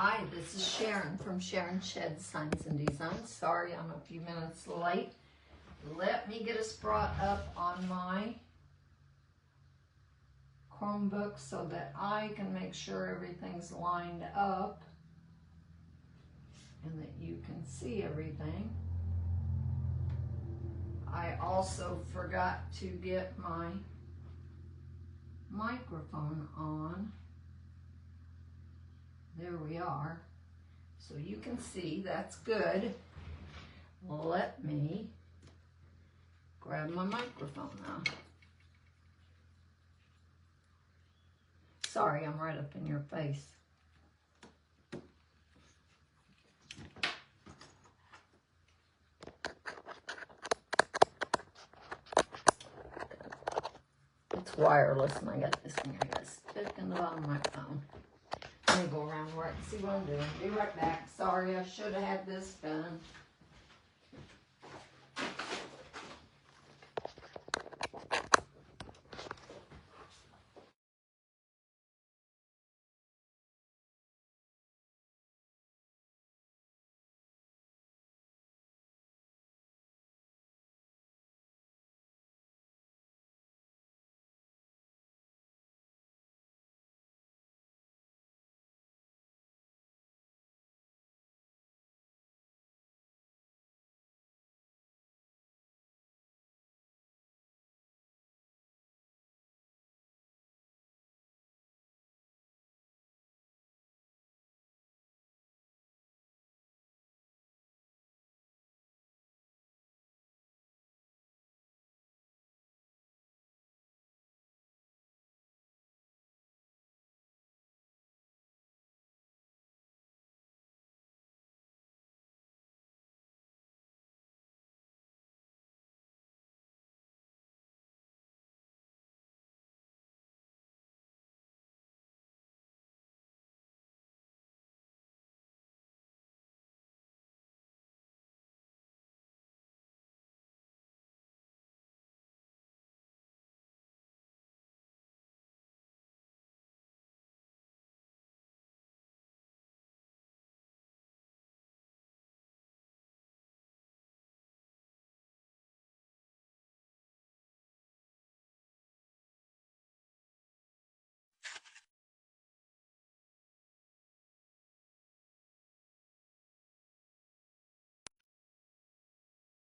Hi, this is Sharon from Sharon Shed Signs and Designs. Sorry I'm a few minutes late. Let me get us brought up on my Chromebook so that I can make sure everything's lined up and that you can see everything. I also forgot to get my microphone on. There we are. So you can see, that's good. Let me grab my microphone now. Sorry, I'm right up in your face. It's wireless and I got this thing I got stuck in the bottom of my phone. Let me go around right and see what I'm doing. Be right back. Sorry, I should have had this done.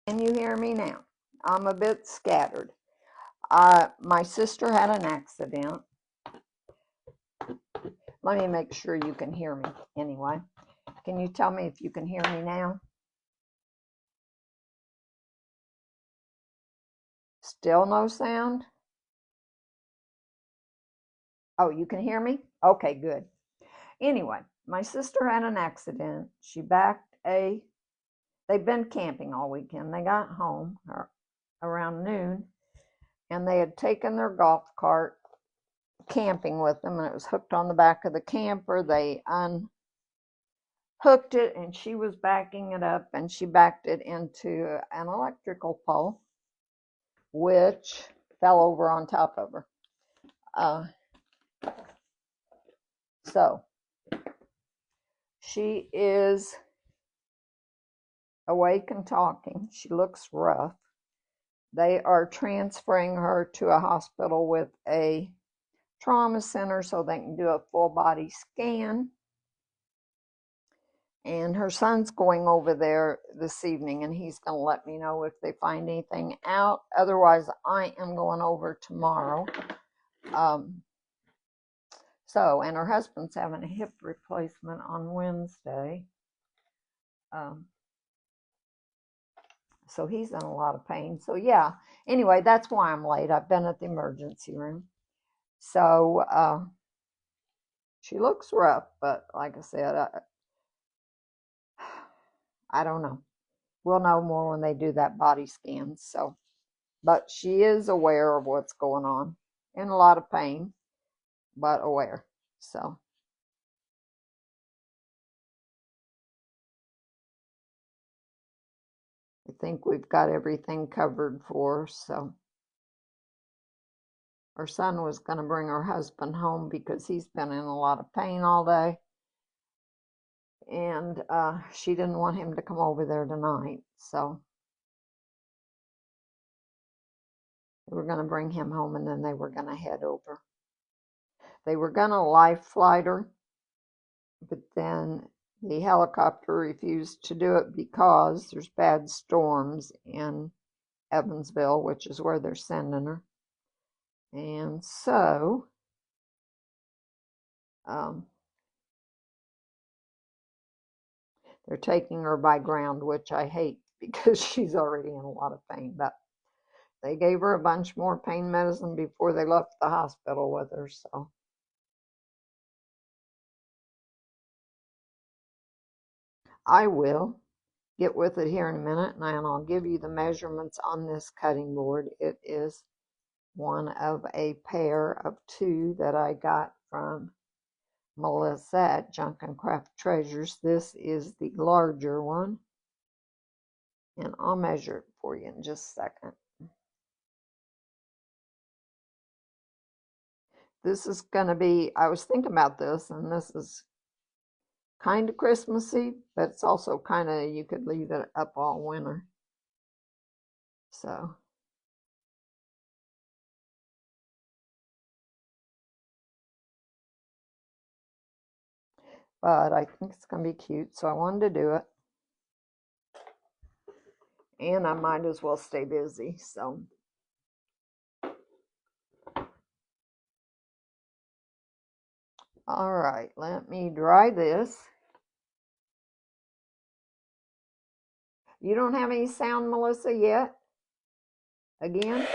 Can you hear me now? I'm a bit scattered. My sister had an accident. Let me make sure you can hear me anyway. Can you tell me if you can hear me now? Still no sound? Oh, you can hear me? Okay, good. Anyway, my sister had an accident. She backed they've been camping all weekend. They got home around noon, and they had taken their golf cart camping with them, and it was hooked on the back of the camper. They unhooked it, and she was backing it up, and she backed it into an electrical pole, which fell over on top of her. So she is awake and talking. She looks rough. They are transferring her to a hospital with a trauma center so they can do a full body scan. And her son's going over there this evening, and he's going to let me know if they find anything out. Otherwise, I am going over tomorrow. And her husband's having a hip replacement on Wednesday. So he's in a lot of pain. So yeah, anyway, that's why I'm late. I've been at the emergency room. So she looks rough, but like I said, I don't know. We'll know more when they do that body scan. So, but she is aware of what's going on, in a lot of pain, but aware. So I think we've got everything covered for her. So her son was going to bring her husband home because he's been in a lot of pain all day. And she didn't want him to come over there tonight, so they were going to bring him home and then they were going to head over. They were going to life flight her, but then the helicopter refused to do it because there's bad storms in Evansville, which is where they're sending her. And so they're taking her by ground, which I hate because she's already in a lot of pain. But they gave her a bunch more pain medicine before they left the hospital with her. So I will get with it here in a minute, and I'll give you the measurements on this cutting board. It is one of a pair of two that I got from Melissa at Junk and Craft Treasures. This is the larger one, and I'll measure it for you in just a second. This is going to be, I was thinking about this, and this is kind of Christmassy, but it's also kind of, you could leave it up all winter. So but I think it's going to be cute, so I wanted to do it. And I might as well stay busy, so. All right, let me dry this. You don't have any sound, Melissa, yet? Again?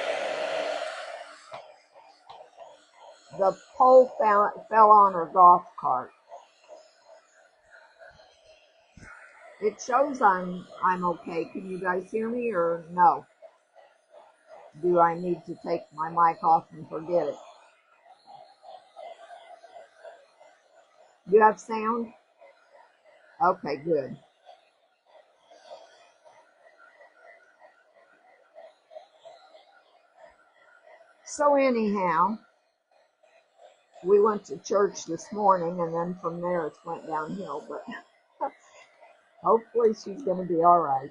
The pole fell on her golf cart. It shows I'm okay. Can you guys hear me or no? Do I need to take my mic off and forget it? Do you have sound? Okay, good. So anyhow, we went to church this morning, and then from there it went downhill, but hopefully she's going to be all right.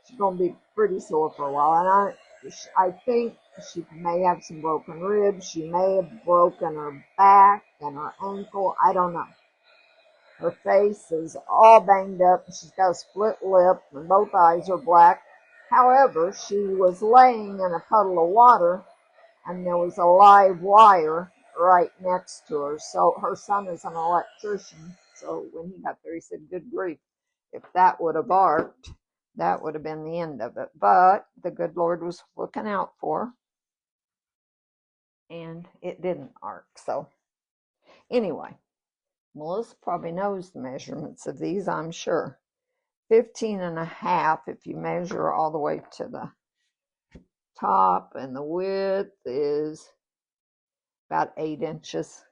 She's going to be pretty sore for a while, and I think she may have some broken ribs. She may have broken her back and her ankle. I don't know. Her face is all banged up. She's got a split lip, and both eyes are black. However, she was laying in a puddle of water, and there was a live wire right next to her. So her son is an electrician. So when he got there, he said, "Good grief, if that would have barked, that would have been the end of it." But the good Lord was looking out for her, and it didn't arc. So anyway, Melissa probably knows the measurements of these, I'm sure. 15.5 if you measure all the way to the top, and the width is about 8 inches.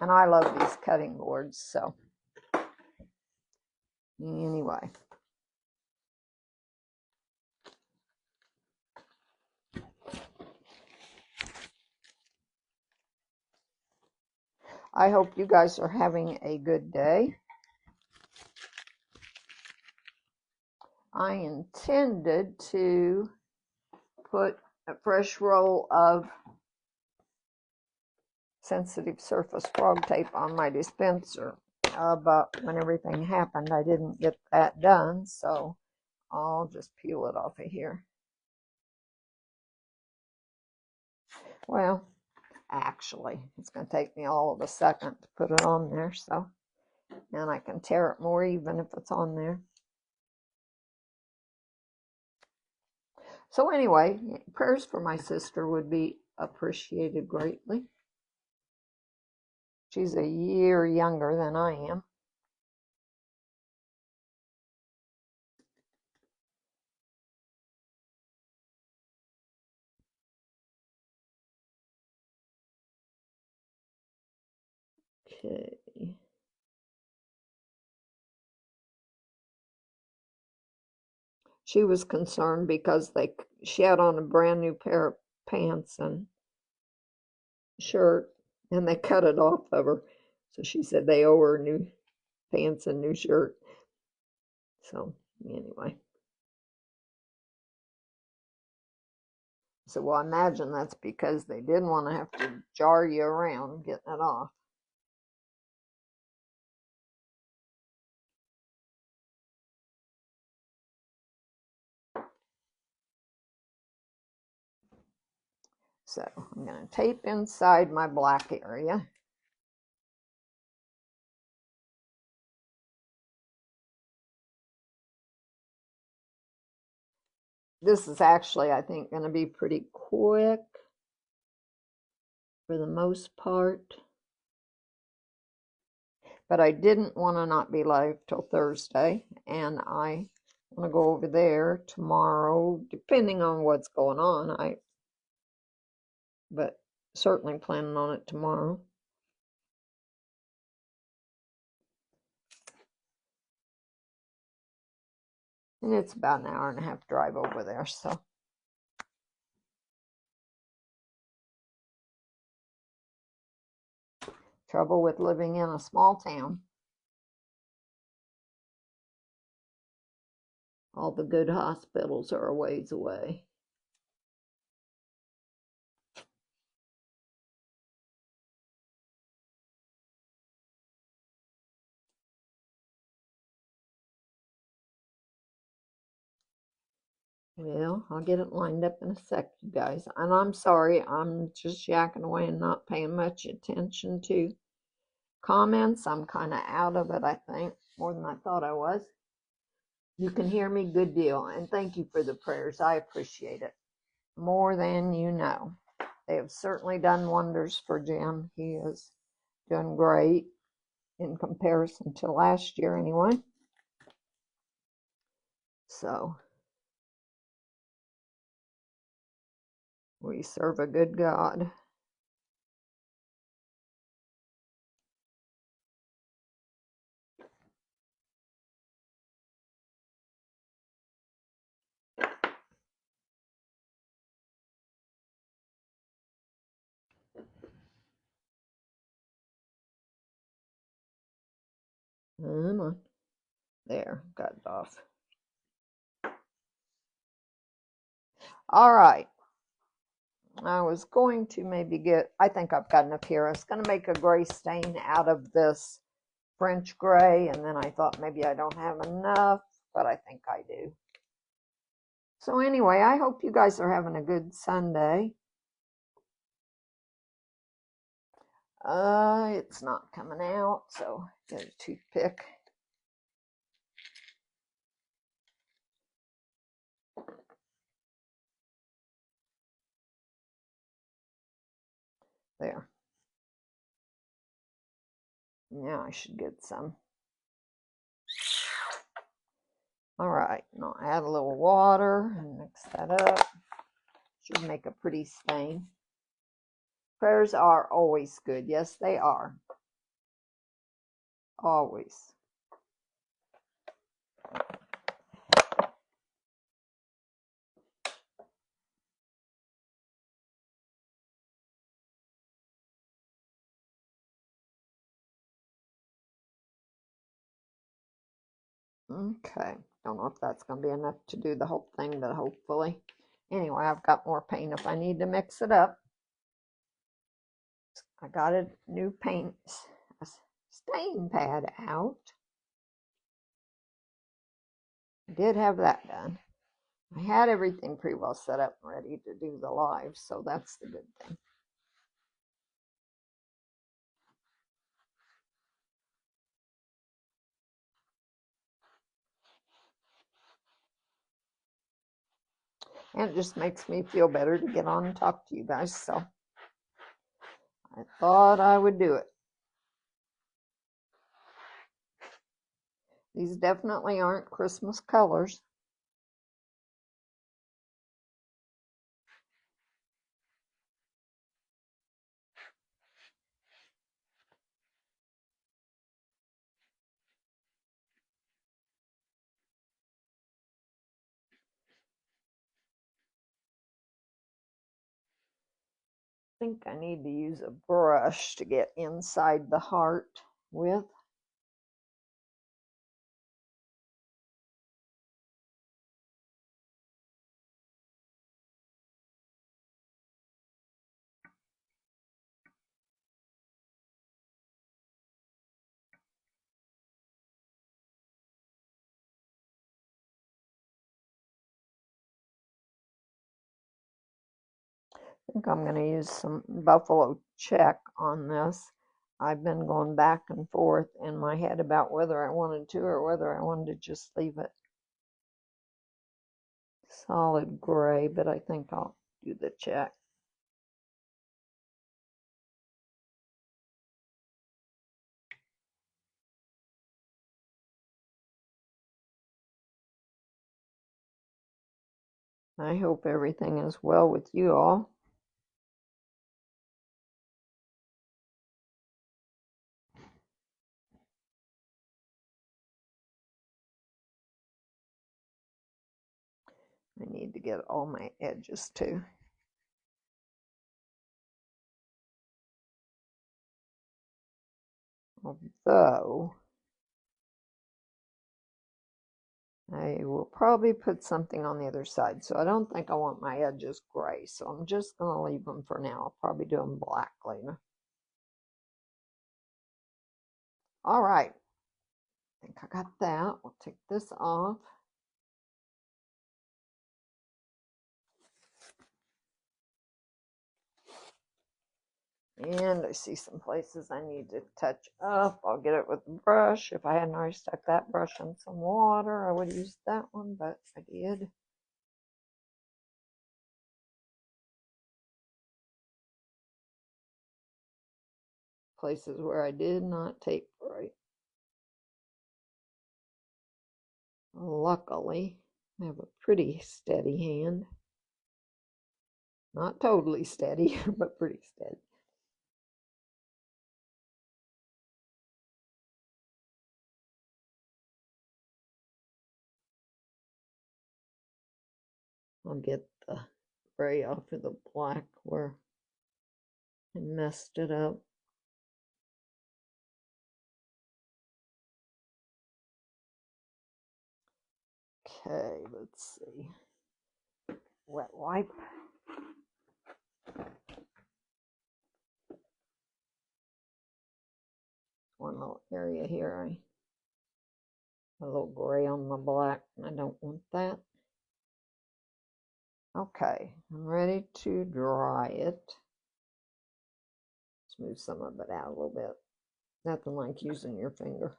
And I love these cutting boards, so anyway. I hope you guys are having a good day. I intended to put a fresh roll of sensitive surface frog tape on my dispenser, but when everything happened, I didn't get that done, so I'll just peel it off of here. Well, actually, it's going to take me all of a second to put it on there, so, and I can tear it more even if it's on there. So anyway, prayers for my sister would be appreciated greatly. She's a year younger than I am. Okay. She was concerned because she had on a brand new pair of pants and shirt, and they cut it off of her. So she said they owe her new pants and new shirt. So anyway. So well, I imagine that's because they didn't want to have to jar you around getting it off. So I'm going to tape inside my black area. This is actually, I think, going to be pretty quick for the most part. But I didn't want to not be live till Thursday, and I want to go over there tomorrow, depending on what's going on. But certainly planning on it tomorrow. And it's about an hour and a half drive over there, so. Trouble with living in a small town. All the good hospitals are a ways away. Well, I'll get it lined up in a sec, you guys. And I'm sorry, I'm just yakking away and not paying much attention to comments. I'm kind of out of it, I think, more than I thought I was. You can hear me, good deal. And thank you for the prayers. I appreciate it more than you know. They have certainly done wonders for Jim. He is doing great in comparison to last year anyway. So we serve a good God. Come on. There, got it off. All right. I was going to maybe get, I think I've got enough here. I was going to make a gray stain out of this French gray, and then I thought maybe I don't have enough, but I think I do. So anyway, I hope you guys are having a good Sunday. It's not coming out, so get a toothpick. There. Now I should get some. All right, now add a little water and mix that up. Should make a pretty stain. Prayers are always good. Yes, they are. Always. Okay, don't know if that's going to be enough to do the whole thing, but hopefully. Anyway, I've got more paint if I need to mix it up. I got a new paint stain pad out. I did have that done. I had everything pretty well set up and ready to do the live, so that's the good thing. And it just makes me feel better to get on and talk to you guys, so I thought I would do it. These definitely aren't Christmas colors. I think I need to use a brush to get inside the heart with. I think I'm going to use some Buffalo Check on this. I've been going back and forth in my head about whether I wanted to or whether I wanted to just leave it solid gray, but I think I'll do the check. I hope everything is well with you all. I need to get all my edges too. Although I will probably put something on the other side, so I don't think I want my edges gray, so I'm just going to leave them for now. I'll probably do them black later. All right, I think I got that. We'll take this off. And I see some places I need to touch up. I'll get it with a brush. If I hadn't already stuck that brush in some water, I would have used that one, but I did. Places where I did not tape right. Luckily, I have a pretty steady hand. Not totally steady, but pretty steady. I'll get the gray off of the black where I messed it up. Okay, let's see. Wet wipe. One little area here, a little gray on the black, and I don't want that. Okay, I'm ready to dry it. Smooth some of it out a little bit. Nothing like using your finger.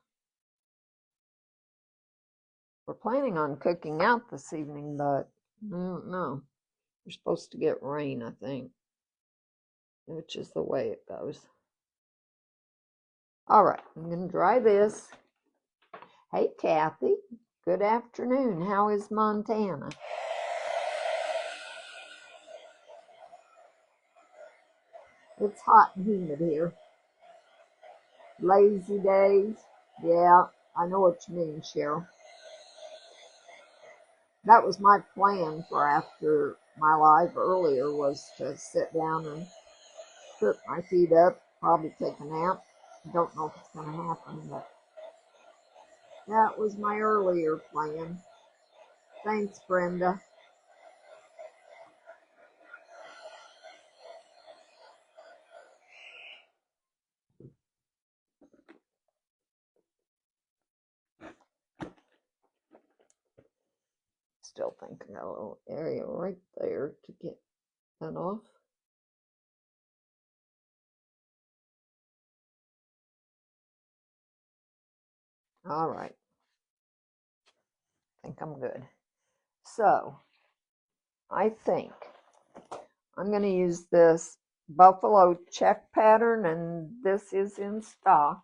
We're planning on cooking out this evening, but I don't know. We're supposed to get rain, I think, which is the way it goes. All right, I'm going to dry this. Hey, Kathy. Good afternoon. How is Montana? It's hot and humid here. Lazy days. Yeah, I know what you mean, Cheryl. That was my plan for after my live earlier, was to sit down and put my feet up, probably take a nap. I don't know if it's going to happen, but that was my earlier plan. Thanks, Brenda. Still think I got a little area right there to get that off. All right. I think I'm good. So, I think I'm going to use this Buffalo Check pattern, and this is in stock.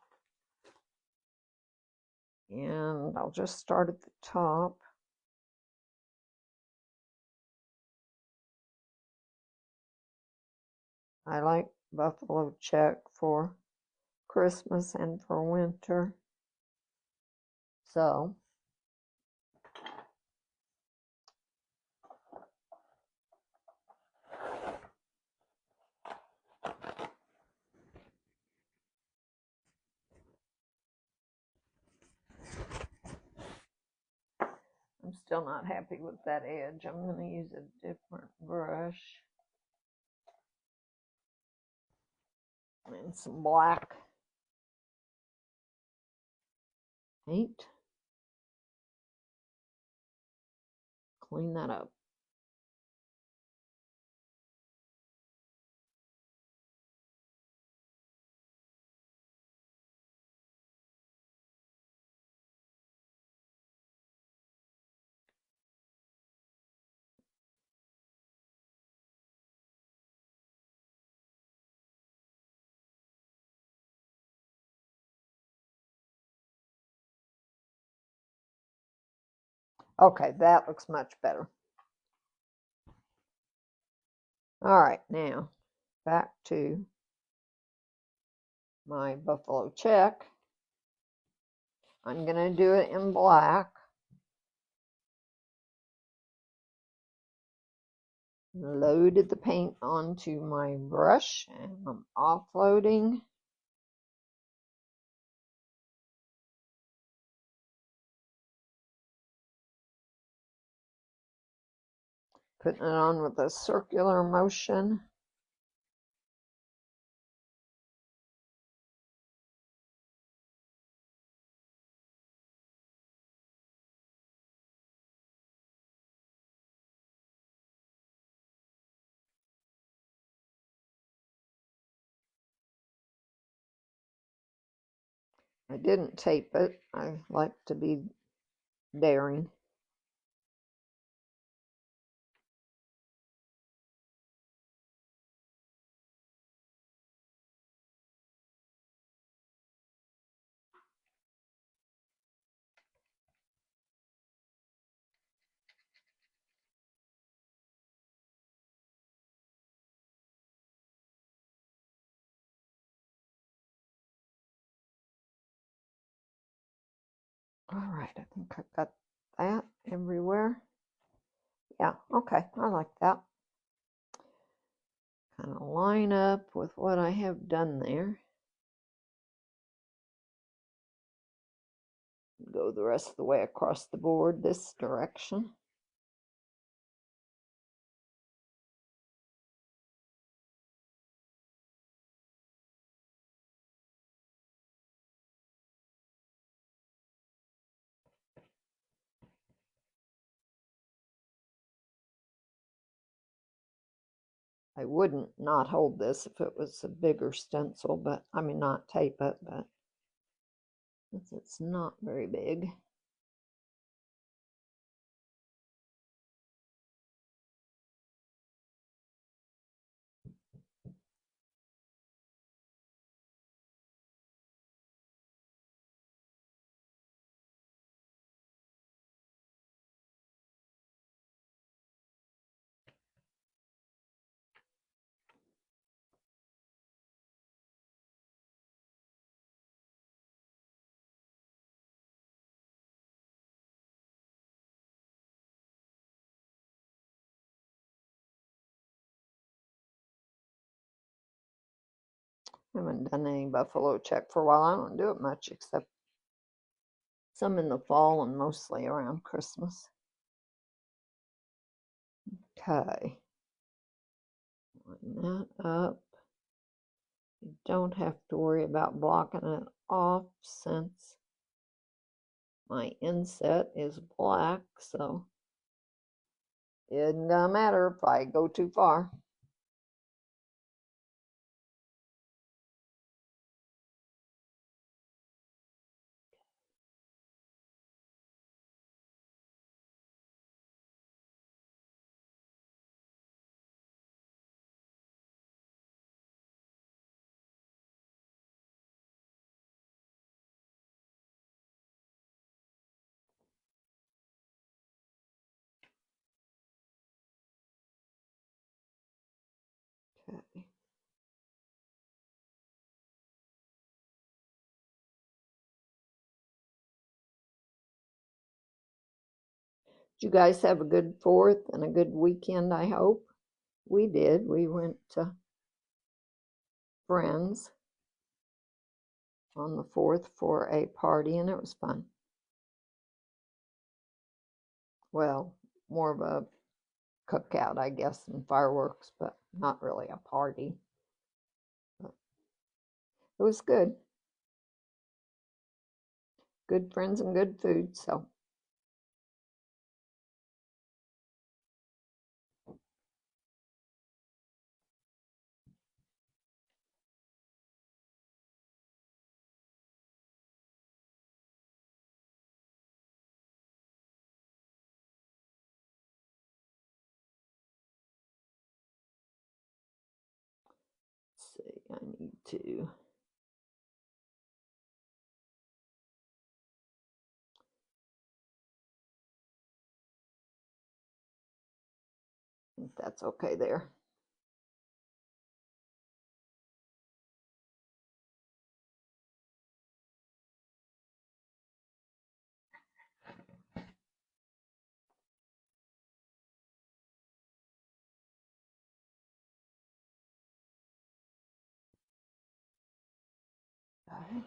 And I'll just start at the top. I like Buffalo Check for Christmas and for winter. So, I'm still not happy with that edge. I'm going to use a different brush and some black paint. Clean that up. Okay, that looks much better. All right, now back to my Buffalo check. I'm going to do it in black. Loaded the paint onto my brush and I'm offloading. Putting it on with a circular motion. I didn't tape it. I like to be daring. All right, I think I've got that everywhere. Yeah, okay, I like that. Kind of line up with what I have done there. Go the rest of the way across the board this direction. I wouldn't not hold this if it was a bigger stencil, but I mean not tape it, but since it's not very big. I haven't done any buffalo check for a while. I don't do it much except some in the fall and mostly around Christmas. Okay. Line that up. You don't have to worry about blocking it off since my inset is black, so it isn't gonna matter if I go too far. Okay. Did you guys have a good 4th and a good weekend, I hope? We did. We went to friends on the 4th for a party and it was fun. Well, more of a cookout, I guess, and fireworks, but not really a party. But it was good. Good friends and good food, so. Let's see, I need to If that's okay there. Okay.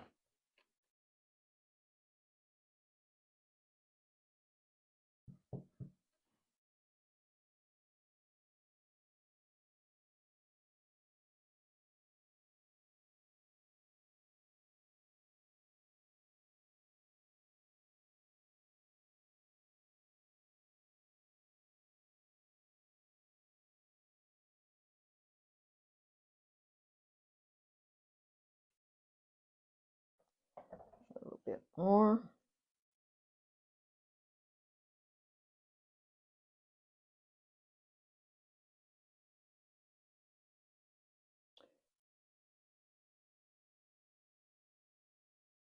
A little bit more.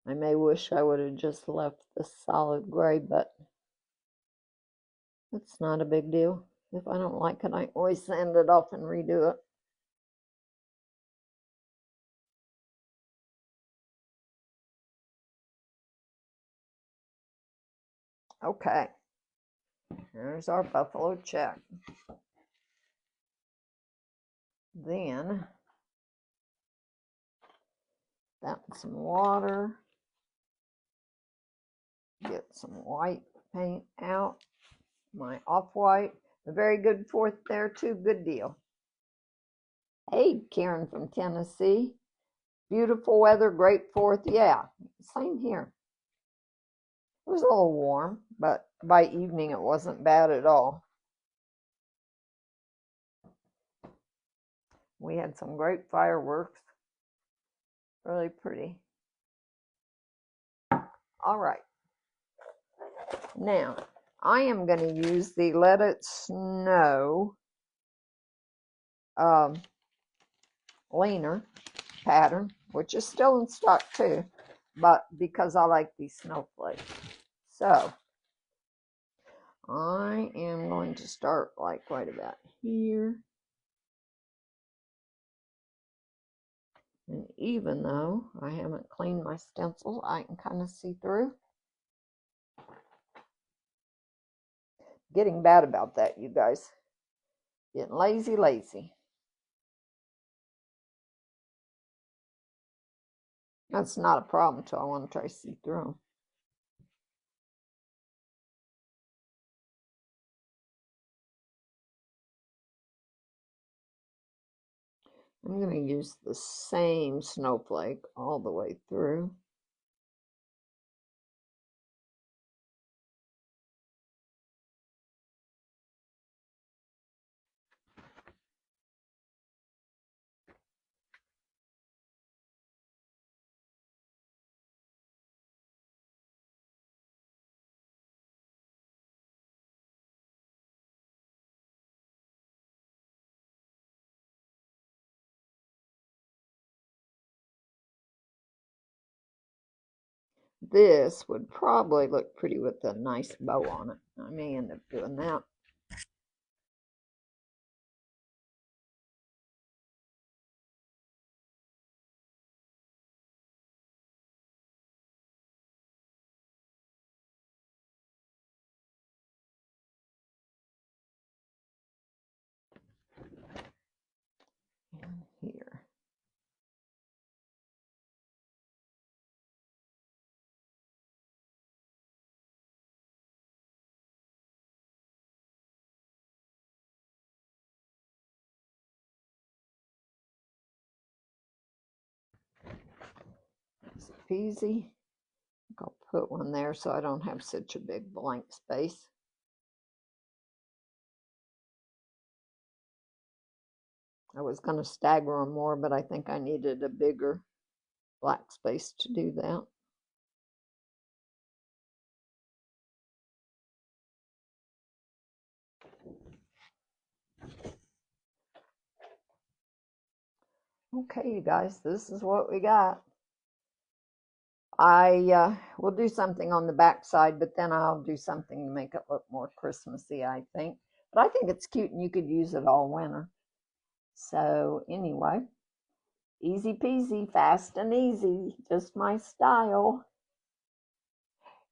I may wish I would have just left the solid gray, but it's not a big deal. If I don't like it, I always sand it off and redo it. Okay, there's our buffalo check. Then, fountain some water. Get some white paint out. My off-white. A very good 4th there too. Good deal. Hey, Karen from Tennessee. Beautiful weather, great 4th. Yeah, same here. It was a little warm, but by evening it wasn't bad at all. We had some great fireworks. Really pretty. All right. Now, I am going to use the Let It Snow leaner pattern, which is still in stock too, but because I like these snowflakes. So, I am going to start like right about here. And even though I haven't cleaned my stencils, I can kind of see through. Getting bad about that, you guys. Getting lazy. That's not a problem until I want to try to see through them. I'm going to use the same snowflake all the way through. This would probably look pretty with a nice bow on it. I may end up doing that. And here. Easy peasy. I'll put one there so I don't have such a big blank space. I was going to stagger them more, but I think I needed a bigger black space to do that. Okay, you guys, this is what we got. I will do something on the back side, but then I'll do something to make it look more Christmassy, I think. But I think it's cute and you could use it all winter. So anyway, easy peasy, fast and easy, just my style.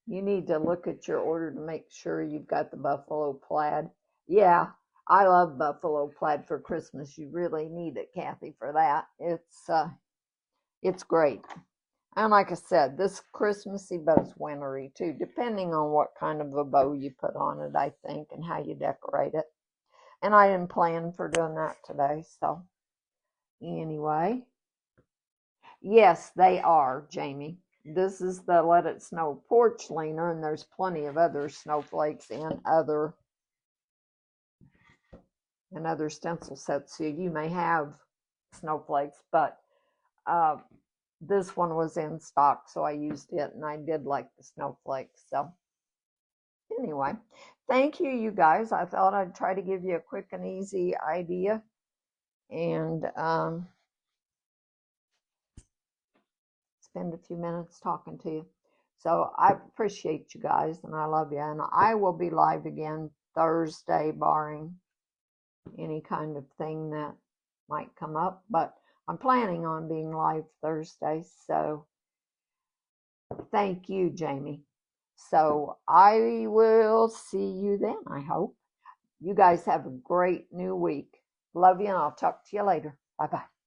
You need to look at your order to make sure you've got the buffalo plaid. Yeah, I love buffalo plaid for Christmas. You really need it, Kathy, for that. It's great. And like I said, this Christmassy, but it's wintry too, depending on what kind of a bow you put on it, I think, and how you decorate it. And I didn't plan for doing that today, so anyway. Yes, they are, Jamie. This is the Let It Snow porch leaner, and there's plenty of other snowflakes and other stencil sets. So you may have snowflakes, but this one was in stock, so I used it, and I did like the snowflakes. So anyway, thank you, you guys. I thought I'd try to give you a quick and easy idea, and spend a few minutes talking to you. So I appreciate you guys, and I love you. And I will be live again Thursday, barring any kind of thing that might come up. But I'm planning on being live Thursday. So thank you, Jamie. So I will see you then, I hope. You guys have a great new week. Love you, and I'll talk to you later. Bye-bye.